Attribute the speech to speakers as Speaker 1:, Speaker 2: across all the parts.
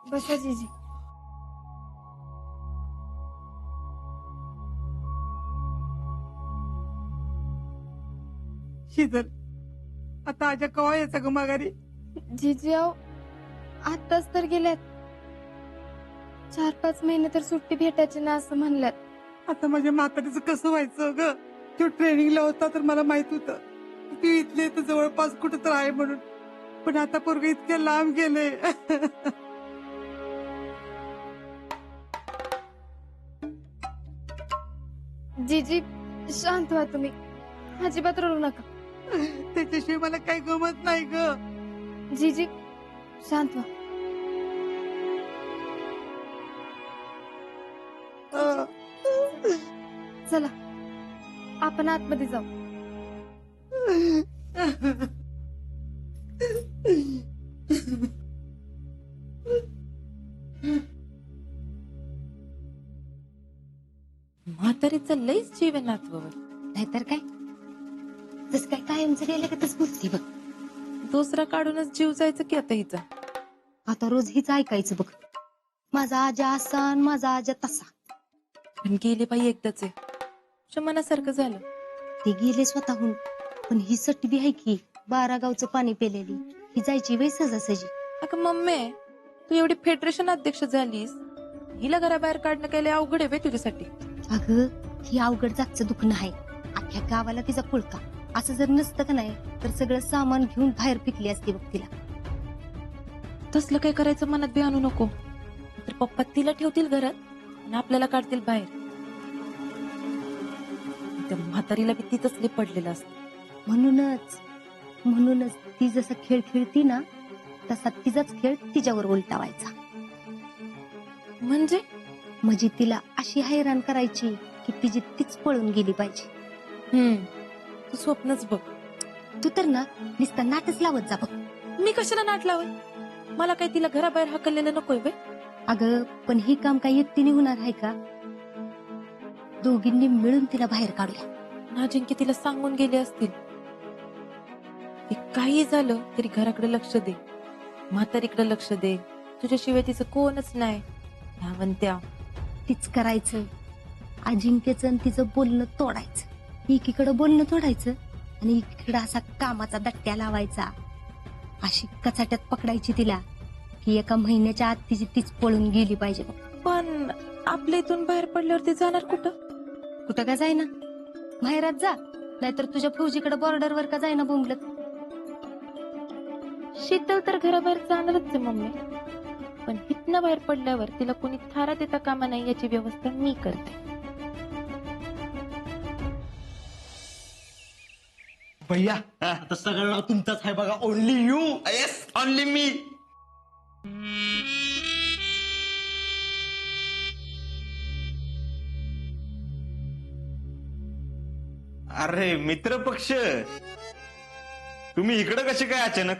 Speaker 1: बसा जीजी.
Speaker 2: शीतल, आता आजा कवा यायचा ग माघारी?
Speaker 1: जीजी अहो आताच तर गेल्यात. 4-5 महिने तर सुट्टी भेटायची ना असं म्हणल्यात.
Speaker 2: आता माझ्या म्हातारीचं कसं व्हायचं ग? तो ट्रेनिंगला होता तर मला माहित होतं तू इथले तर जवळपास कुठं तर आहे म्हणून, पण आता पोरग इतक्या लांब गेले.
Speaker 1: जीजी शांत व्हा तुम्ही, अजिबात रडू नका.
Speaker 2: त्याच्याशिवाय मला काही गमत नाही ग.
Speaker 1: जीजी शांत व्हा. चला आपण आतमध्ये जाऊ.
Speaker 3: म्हातारीचं लईच जीव आहे नातवावर.
Speaker 4: नाहीतर काय, तस काय कायमच गेलं का तस बुद्धी बघ.
Speaker 3: दुसरा काढूनच जीव जायचं की आता हिचा.
Speaker 4: आता रोज हिच ऐकायचं बघ, माझा आजा असा आणि माझा आजा तसा.
Speaker 3: पण गेले बाई एकदाच आहे, तुझ्या मनासारखं झालं.
Speaker 4: ते गेले स्वतःहून, पण ही सटबी आहे की 12 गावचं पाणी पेलेली, ही जायची वय सहजासहजी.
Speaker 3: अगं मम्मी, तू एवढी फेडरेशन अध्यक्ष झालीस, हिला घराबाहेर काढणं काय लय अवघड आहे बे तुझ्यासाठी.
Speaker 4: अगं ही अवघड जागचं दुखणं आहे, अख्ख्या गावाला तिचा पुळका. असं जर नसतं का नाही तर सगळं सामान घेऊन बाहेर फेकली असते बघ तिला.
Speaker 3: तसलं काय करायचं मनात बी आणू नको, तर पप्पा तिला ठेवतील घरात आणि आपल्याला काढतील बाहेर. त्या म्हातारीला बी ती तसले पडलेलं असत.
Speaker 4: म्हणूनच ती जसा खेळ खेळती ना तसा तिचाच खेळ तिच्यावर उलटावायचा. म्हणजे तिला अशी हैराण करायची की तिची तीच पळून गेली पाहिजे.
Speaker 3: तू स्वप्नच बघ.
Speaker 4: तू तर ना नुसता नाटच लावत जा बघ.
Speaker 3: मी कशाला नाट लावय? मला काय तिला घराबाहेर हाकललेलं नकोय बे.
Speaker 4: अगं पण हे काम काही एकटीने होणार आहे का? दोघींनी मिळून तिला बाहेर काढूया.
Speaker 3: नाजिंकी तिला सांगून गेले असतील की काही झालं तरी घराकडे लक्ष दे, म्हातारीकडे लक्ष दे, तुझ्याशिवाय तिचं कोणच नाही. ह्या
Speaker 4: तीच करायचं. अजिंक्यचं आणि तिचं बोलणं तोडायचं. एकीकडे बोलणं तोडायचं आणि एकीकडे असा कामाचा दट्ट्या लावायचा. अशी कचाट्यात पकडायची तिला की एका महिन्याच्या आत तिची तीच पळून गेली पाहिजे बघ.
Speaker 3: पण आपल्या इथून बाहेर पडल्यावरती जाणार कुठं?
Speaker 4: कुठं का जायना, बाहेरात जा, नाहीतर तुझ्या फौजीकडे बॉर्डरवर का जायना बोंबलत.
Speaker 3: शीतल तर घराबाहेर जाणारच आहे मम्मी, पण इथनं बाहेर पडल्यावर तिला कोणी थारा देता कामा नाही याची व्यवस्था मी करते.
Speaker 5: भैया आता सगळं नाव तुमचंच आहे बघा. Only you.
Speaker 6: Yes, only me. अरे मित्र पक्ष, तुम्ही इकडं कसे काय अचानक?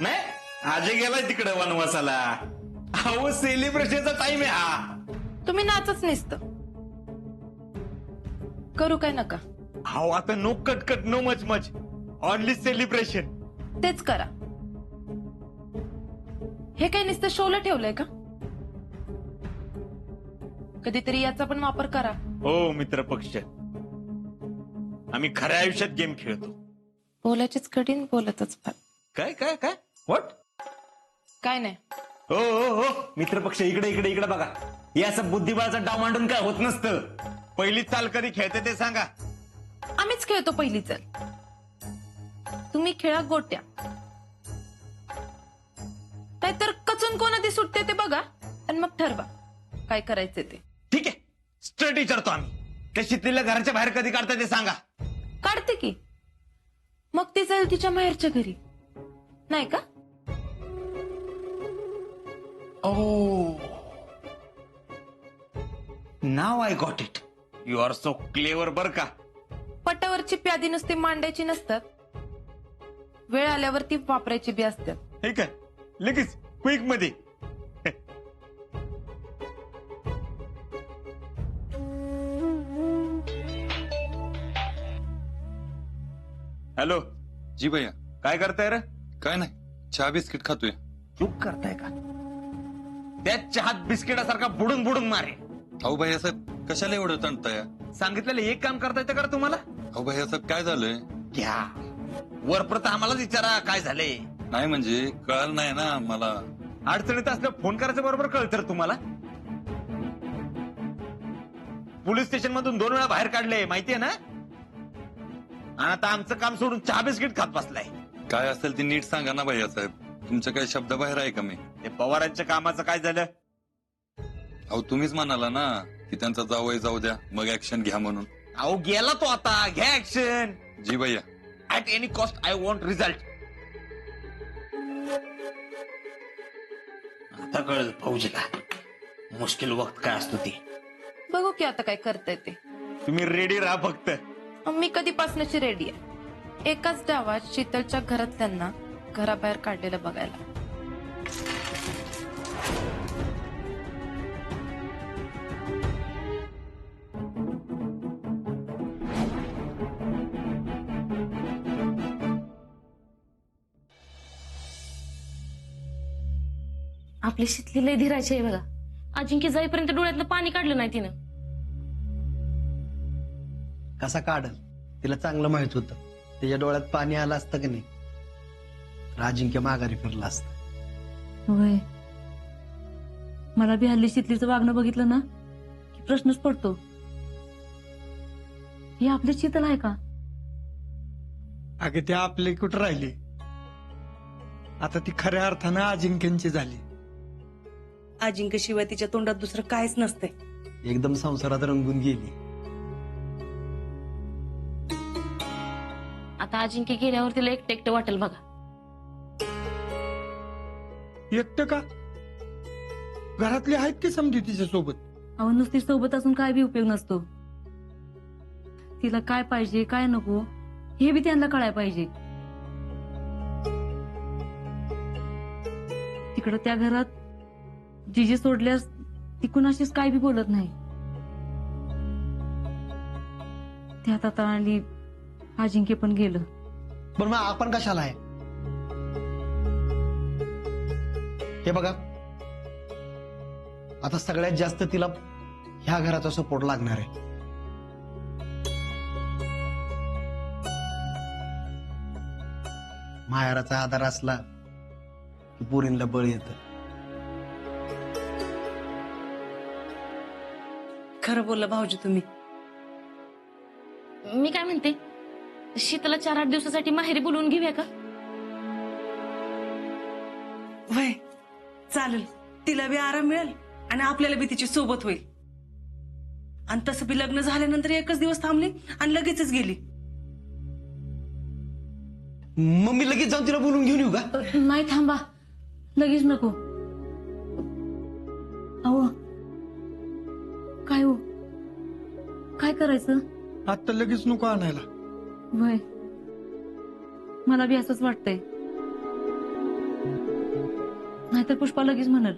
Speaker 6: नाही, आजे गेलाय तिकडं वनवासाला. अहो सेलिब्रेशनचा टाइम आहे हा.
Speaker 3: तुम्ही नाचच नसत करू काय नका.
Speaker 6: अहो आता नो कटकट, no much much, only celebration.
Speaker 3: तेच करा. हे काही नुसतं शोला ठेवलंय का? कधीतरी याचा पण वापर करा.
Speaker 6: हो मित्र पक्ष, आम्ही खऱ्या आयुष्यात गेम खेळतो.
Speaker 3: बोलायचीच कठीण, बोलतच फार.
Speaker 6: काय काय काय व्हॉट?
Speaker 3: काय नाही.
Speaker 6: हो हो हो मित्र पक्ष, इकडे इकडे इकडे बघा. हे असं बुद्धिबळाचा डाव मांडून काय होत नसतं. पहिली चाल कधी खेळते ते सांगा.
Speaker 3: आम्हीच खेळतो पहिली चल. तुम्ही खेळा गोट्या, नाहीतर कचून कोणाची सुटते ते बघा आणि मग ठरवा काय करायचं ते.
Speaker 6: ठीक आहे, स्ट्रेट विचारतो आम्ही. त्या शितलीला घराच्या बाहेर कधी काढता ते सांगा.
Speaker 3: काढते की, मग ती जाईल तिच्या माहेरच्या घरी, नाही का?
Speaker 6: Oh, now I got it. You are so clever बर का.
Speaker 3: पटावरची प्यादी नुसती मांडायची नसतात, वेळ आल्यावर ती वापरायची बी असतात.
Speaker 6: हे काय लगेच क्विक मध्ये. हॅलो
Speaker 7: जी भैया.
Speaker 6: काय करताय रे?
Speaker 7: काय नाही, चहा बिस्किट खातोय.
Speaker 6: चूक करताय का? त्याच चहात बिस्किटासारखा बुडून बुडून मारे.
Speaker 7: अहो भैयासाहेब कशाला एवढं तणताय?
Speaker 6: सांगितलेलं एक काम करता येतं का रे तुम्हाला?
Speaker 7: अहो भैयासाहेब काय झालंय?
Speaker 6: घ्या वरप्रत आम्हालाच विचारा काय झाले.
Speaker 7: नाही म्हणजे कळालं नाही ना मला.
Speaker 6: अडचणीत असल्यावर फोन करायचं बरोबर कळतं रे तुम्हाला. पोलीस स्टेशन मधून 2 वेळा बाहेर काढले माहितीये ना. आणि आता आमचं काम सोडून चहा बिस्किट खात बसलाय.
Speaker 7: काय असेल ते नीट सांगा ना भैयासाहेब. तुमचं काही शब्द बाहेर आहे का मी?
Speaker 6: ते पवारांच्या कामाचं काय झालं?
Speaker 7: अहो तुम्हीच म्हणाला ना की त्यांचा जावई जाऊ द्या मग ऍक्शन घ्या म्हणून.
Speaker 6: अहो गेला तो आता, घ्या ऍक्शन.
Speaker 7: जी भैया.
Speaker 6: At any cost I want result. आता कळलं फौजीला मुश्किल वक्त काय असतो ते.
Speaker 3: बघू की आता काय करताय ते.
Speaker 6: तुम्ही रेडी राहा फक्त.
Speaker 3: मी कधीपासूनची रेडी आहे. एकाच डावात शीतलच्या घरातल्यांना घराबाहेर काढलेलं बघायला.
Speaker 8: आपली शितली लय धीराची आहे बघा. अजिंक्य जाईपर्यंत डोळ्यातलं पाणी काढलं नाही तिनं.
Speaker 5: कसा काढल तिला चांगलं माहित होतं. त्याच्या डोळ्यात पाणी आलं असतं की नाही अजिंक्य माघारी फिरला असतं.
Speaker 8: होय, मला बी हल्ली शितलीचं वागणं बघितलं ना की प्रश्नच पडतो. ही आपली शीतल आहे का?
Speaker 2: अगे ते आपले कुठं राहिली. आता ती खऱ्या अर्थानं अजिंक्यांची झाली.
Speaker 9: अजिंक्य शिवाय तिच्या तोंडात दुसरं काहीच नसतंय.
Speaker 5: एकदम संसारात रंगून गेली.
Speaker 8: आता अजिंक्य गेल्यावर तिला एकटं एकटं वाटेल बघा.
Speaker 2: एकटं का? घरातले आहेत की समजी तिच्या सोबत.
Speaker 8: अहो नुसती सोबत असून काय बी उपयोग नसतो. तिला काय पाहिजे काय नको हे बी त्यांना कळायला पाहिजे. तिकडं त्या घरात जिजे सोडल्यास ती कुणाशीच काय बी बोलत नाही. त्यात आता आणि अजिंक्य पण गेलं.
Speaker 5: पण मग आपण कशाला आहे? हे बघा आता सगळ्यात जास्त तिला ह्या घराचा सपोर्ट लागणार आहे. माहेराचा आधार असला की पोरींला बळ येतं.
Speaker 9: खरं बोलला भाऊजी तुम्ही.
Speaker 8: मी काय म्हणते, शीतला 4-8 दिवसासाठी माहेरी बोलवून घेऊया का?
Speaker 9: वय चालेल. तिला बी आराम मिळेल आणि आपल्याला बी तिची सोबत होईल. आणि तसं बी लग्न झाल्यानंतर एकच दिवस थांबली आणि लगेचच गेली.
Speaker 5: मग मी लगेच जाऊन तिला बोलून घेऊन येऊ का?
Speaker 8: नाही थांबा, लगेच नको. अहो काय हो, काय करायचं?
Speaker 2: आता लगेच नको आणायला.
Speaker 8: वय मला बी असंच वाटतंय. नाहीतर पुष्पा लगेच म्हणल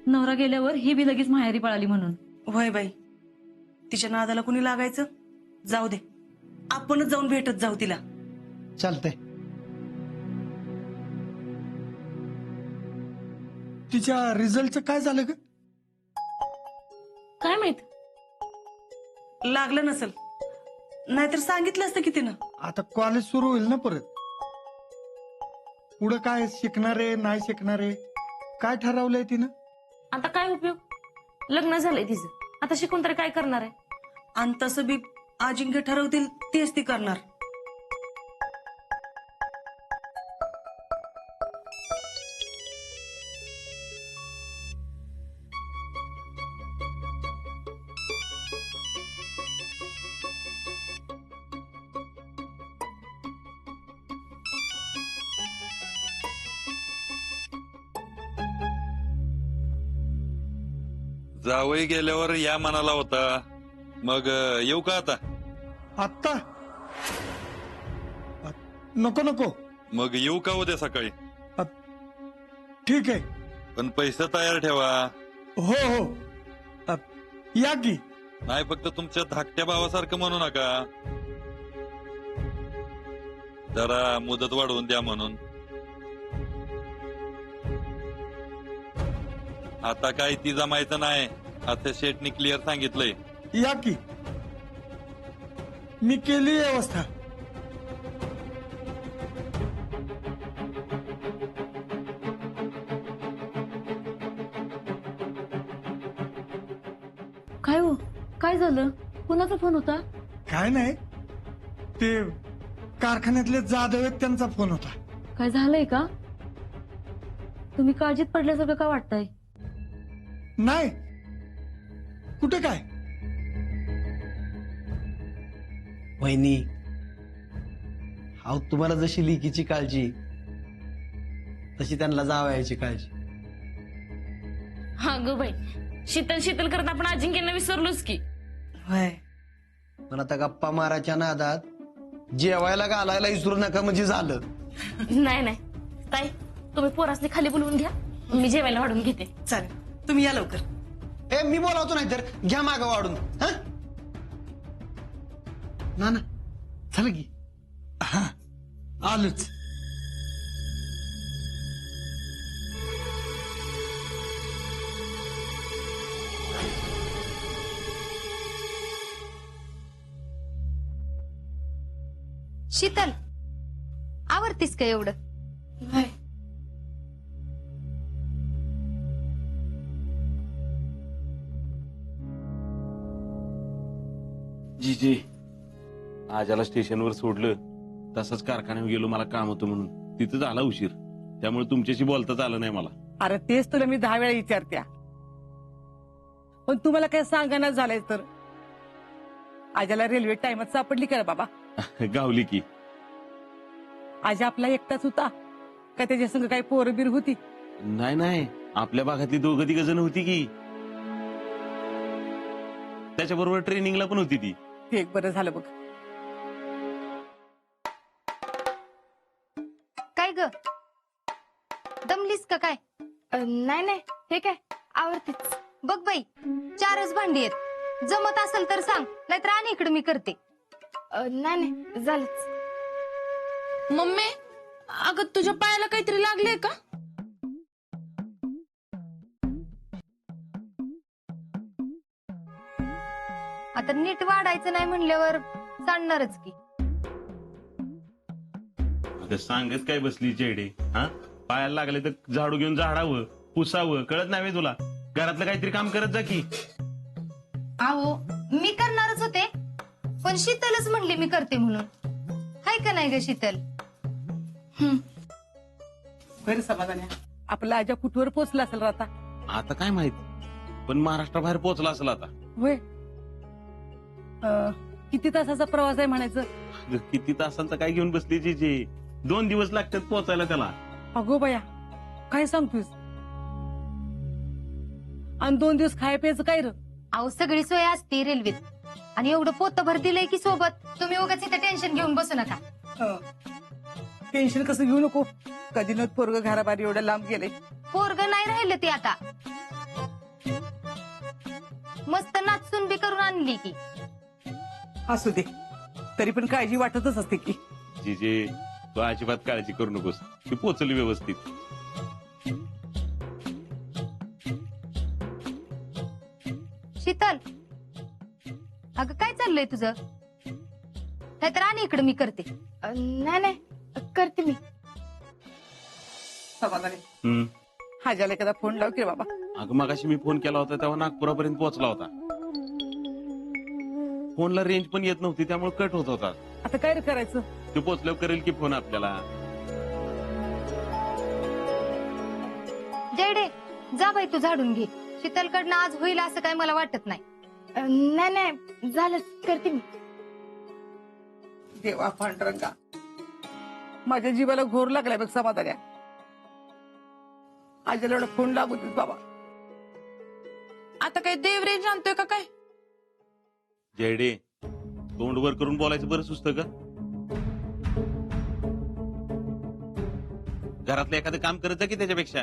Speaker 8: नवरा गेल्यावर ही बी लगेच माहेरी पळाली म्हणून.
Speaker 9: वय बाई, तिच्या नादाला कुणी लागायचं? जाऊ दे, आपणच जाऊन भेटत जाऊ तिला.
Speaker 5: चालतंय.
Speaker 2: तिच्या रिझल्टचं काय झालं ग?
Speaker 8: काय माहित,
Speaker 9: लागलं नसल, नाहीतर सांगितलं असतं की तिनं.
Speaker 2: आता कॉलेज सुरू होईल ना परत. पुढं काय शिकणारे नाही शिकणारे काय ठरवलंय तिनं?
Speaker 8: आता काय उपयोग? लग्न झालंय तिचं, आता शिकून तरी काय करणार आहे?
Speaker 9: आणि तसं बी अजिंक्य ठरवतील तेच ती करणार.
Speaker 7: जावई गेल्यावर या मनाला होता. मग येऊ का आता?
Speaker 2: आत्ता नको नको.
Speaker 7: मग येऊ का उद्या सकाळी?
Speaker 2: ठीक आहे.
Speaker 7: पण पैसे तयार ठेवा.
Speaker 2: हो हो या की.
Speaker 7: नाही फक्त तुमच्या धाकट्या भावासारखं म्हणू नका. जरा मुदत वाढवून द्या म्हणून. आता काही ती जमायचं नाही. आता शेटनी क्लिअर सांगितलंय.
Speaker 10: या की मी केली व्यवस्था.
Speaker 8: काय हो, काय झालं? कुणाचा फोन होता?
Speaker 10: काय नाही, ते कारखान्यातले जाधव आहेत त्यांचा फोन होता.
Speaker 8: काय झालंय का? तुम्ही काळजीत पडल्यासारखं का वाटतंय?
Speaker 10: नाही, कुठे काय.
Speaker 5: वहिनी, अहो तुम्हाला जशी लिकीची काळजी तशी त्यांना जावयाची काळजी.
Speaker 11: हा ग बाई, शीतल शीतल करत आपण अजिंक्यांना विसरलोच की.
Speaker 9: होय.
Speaker 5: पण आता गप्पा मारायच्या नादात जेवायला घालायला विसरू नका म्हणजे झालं.
Speaker 11: नाही नाही ताई, तुम्ही पोरासने खाली बोलवून घ्या, मी जेवायला वाढून घेते.
Speaker 9: चालेल, तुम्ही या लवकर.
Speaker 5: ए मी बोलावतो नाही तर घ्या मागं वाढून. हा ना ना झालं की.
Speaker 10: हा आलोच.
Speaker 4: शीतल, आवडतीस का एवढं?
Speaker 6: जीजी, आजाला स्टेशनवर सोडलं, तसंच कारखान्यावर गेलो. मला काम होतं म्हणून तिथं झाला उशीर, त्यामुळे तुमच्याशी बोलताच आलं नाही मला.
Speaker 2: अरे तेच तुला मी 10 वेळा विचारत्या, पण तुम्हाला काय सांगणार झालंय तर. आजाला रेल्वे टाइमात सापडली का रे बाबा?
Speaker 6: गावली की.
Speaker 2: आज आपला एकटाच होता का त्याच्या संग काही पोरबीर होती?
Speaker 6: नाही नाही, आपल्या भागातली 2-3 जण होती की. त्याच्याबरोबर ट्रेनिंगला पण होती ती.
Speaker 2: ते एक बरं झालं बघ.
Speaker 4: काय ग, दमलीस का काय?
Speaker 1: नाही नाही, हे काय आवडतेच.
Speaker 4: बघ बाई, 4च भांडी आहेत. जमत असेल तर सांग, नाहीतर आणि इकडे मी करते.
Speaker 1: नाही नाही, झालंच.
Speaker 11: मम्मी, अगं तुझ्या पायाला काहीतरी लागलंय का?
Speaker 4: आता नीट वाढायचं नाही म्हणल्यावर सांगणारच की.
Speaker 6: अगं सांगत काय बसली चेडे? हा, पायाला लागले तर झाडू घेऊन झाडावं, पुसावं, कळत नाही तुला? घरातलं काहीतरी काम करत जा की.
Speaker 4: अहो, मी करणारच होते, पण शीतलच म्हणली मी करते म्हणून. हाय का नाही ग शीतल?
Speaker 2: बरं समाधान आहे. आपला आजा कुठवर पोचला असेल रे आता?
Speaker 6: आता काय माहित, पण महाराष्ट्राबाहेर पोहोचला असेल आता.
Speaker 2: होय. किती तासाचा प्रवास आहे म्हणायचं?
Speaker 6: अगं, किती तासांचा काय घेऊन बसली जीजी? 2 दिवस लागतात पोहोचायला त्याला.
Speaker 2: अगो बया, काय सांगतोस? आणि 2 दिवस खाय प्यायचं काय र?
Speaker 4: अहो, सगळी सोय असते रेल्वेत, आणि एवढं पोतभर दिलंय की सोबत. तुम्ही उगाच इथे टेन्शन घेऊन बसू नका.
Speaker 2: टेन्शन कसं घेऊ नको. कधी न पोरग घराबाहेर एवढं लांब गेले.
Speaker 4: पोरग नाही राहिलं ते आता. मस्त नाचून बी करून आणली की.
Speaker 2: असू दे, तरी पण काळजी वाटतच असते की.
Speaker 6: जीजे, तू अजिबात काळजी करू नकोस, ती पोचली व्यवस्थित.
Speaker 4: शीतल, अगं काय चाललंय तुझं? नाहीतर आणि इकडे मी करते.
Speaker 1: नाही नाही, करते मी.
Speaker 2: समाधानी, हाजाला एखादा फोन लाव की बाबा.
Speaker 6: अगं मगाशी मी फोन केला होता तेव्हा नागपुरापर्यंत पोहोचला होता. फोनला रेंज पण येत नव्हती, त्यामुळे कट होत होता.
Speaker 2: आता काय रे करायचं?
Speaker 6: ते पोहोचल्यावर करेल की फोन आपल्याला.
Speaker 4: जयडे, जा बाई, तू झाडून घे. शीतलकडनं आज होईल असं काय मला वाटत नाही.
Speaker 1: नाही नाही, झालंच, करते मी.
Speaker 2: देवा पांडुरंगा, माझ्या जीवाला घोर लागलाय बघ समाधान्या. आजाला एवढा फोन लागू देत बाबा.
Speaker 11: आता काय देव रेंज आणतोय का काय?
Speaker 6: जयडे, तोंड वर करून बोलायचं बरं सुचतं का? घरातलं एखादं काम करत जा की त्याच्यापेक्षा.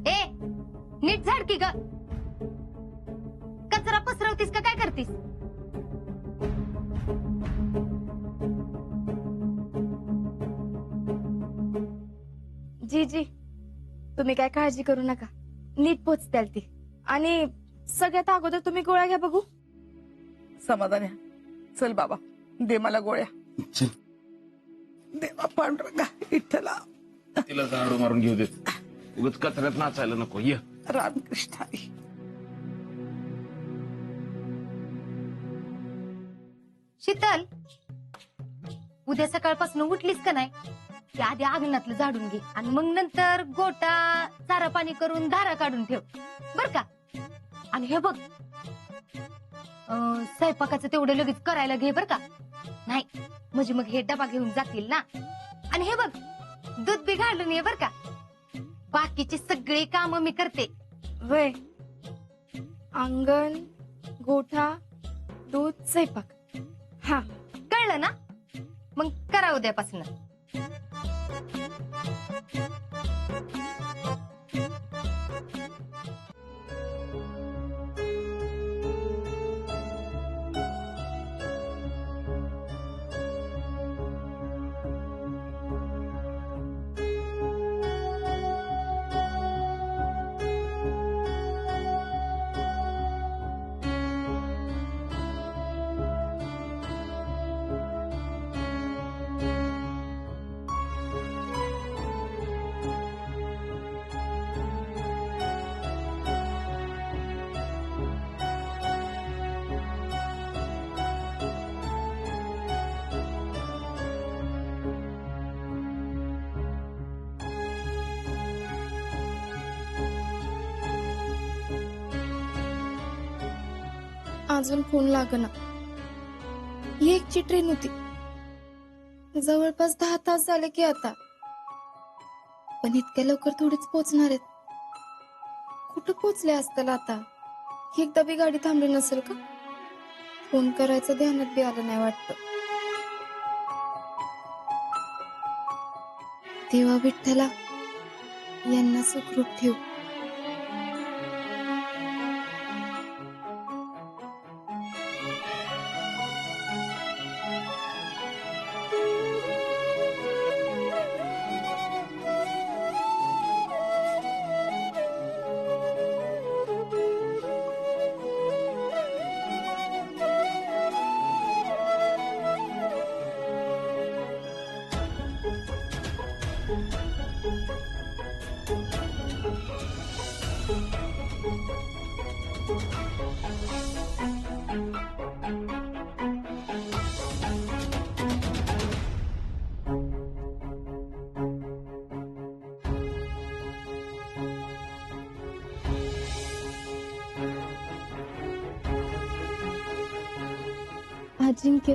Speaker 4: ए, नीट झाड की ग. कचरा पसरवतीस का काय करतीस?
Speaker 1: जी जी तुम्ही काय काळजी करू नका, नीट पोचत्याल ती. आणि सगळ्यात अगोदर तुम्ही गोळ्या घ्या बघू.
Speaker 2: समाधान आहे. चल बाबा, दे मला गोळ्या. देवा पांडुरंगा विठ्ठला.
Speaker 6: तिला झाडू मारून घेऊ देत, उगाच कचऱ्यात नाचायला नको. ये
Speaker 2: रामकृष्ण हरी.
Speaker 4: शीतल, उद्या सकाळपासून उठलीस का नाही की आधी अंगणातलं झाडून घे आणि मग नंतर गोटा चारा पाणी करून धारा काढून ठेव बर का. आणि हे बघ, स्वयंपाकाचं तेवढं लगेच करायला घे बर का. नाही म्हणजे मग हे डबा घेऊन जातील ना. आणि हे बघ, दूध बी घालून ये बर का. बाकीची सगळी कामं मी करते.
Speaker 1: वय अंगण, गोठा, दूध, स्वयंपाक. हा
Speaker 4: कळलं ना. मग करा उद्यापासून.
Speaker 1: अजून फोन लागना. ही एकची ट्रेन होती, जवळपास 10 तास झाले की आता. पण इतक्या लवकर थोडीच पोहोचणार आहेत. कुठं पोहोचले असतील आता. एकदा बी गाडी थांबली नसेल का. फोन करायचं ध्यानात बी आलं नाही वाटतं. देवा विठ्ठला यांना सुखरूप ठेव. अजिंक्य,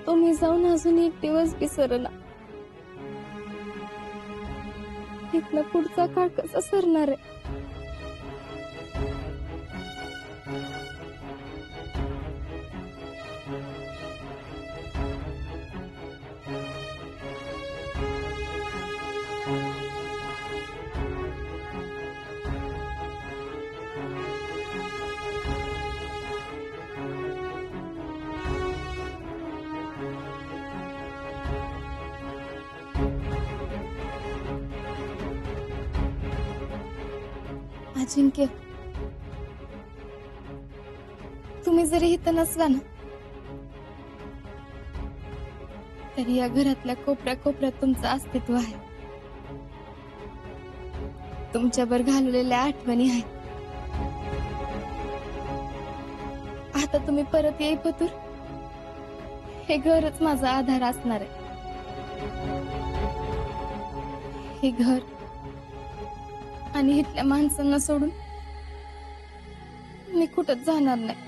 Speaker 1: तुम्ही जाऊन अजून एक दिवस विसरला. इथला पुढचा काळ कसा सरणार आहे. अजिंक्य, तुम्ही जरी इथं नसला ना तरी या घरातल्या कोपऱ्या कोपऱ्यात तुमचं अस्तित्व आहे. तुमच्यावर घालवलेल्या आठवणी आहेत. आता तुम्ही परत येई पतूर, हे घरच माझा आधार असणार आहे. हे घर आणि इथल्या माणसांना सोडून मी कुठंच जाणार नाही.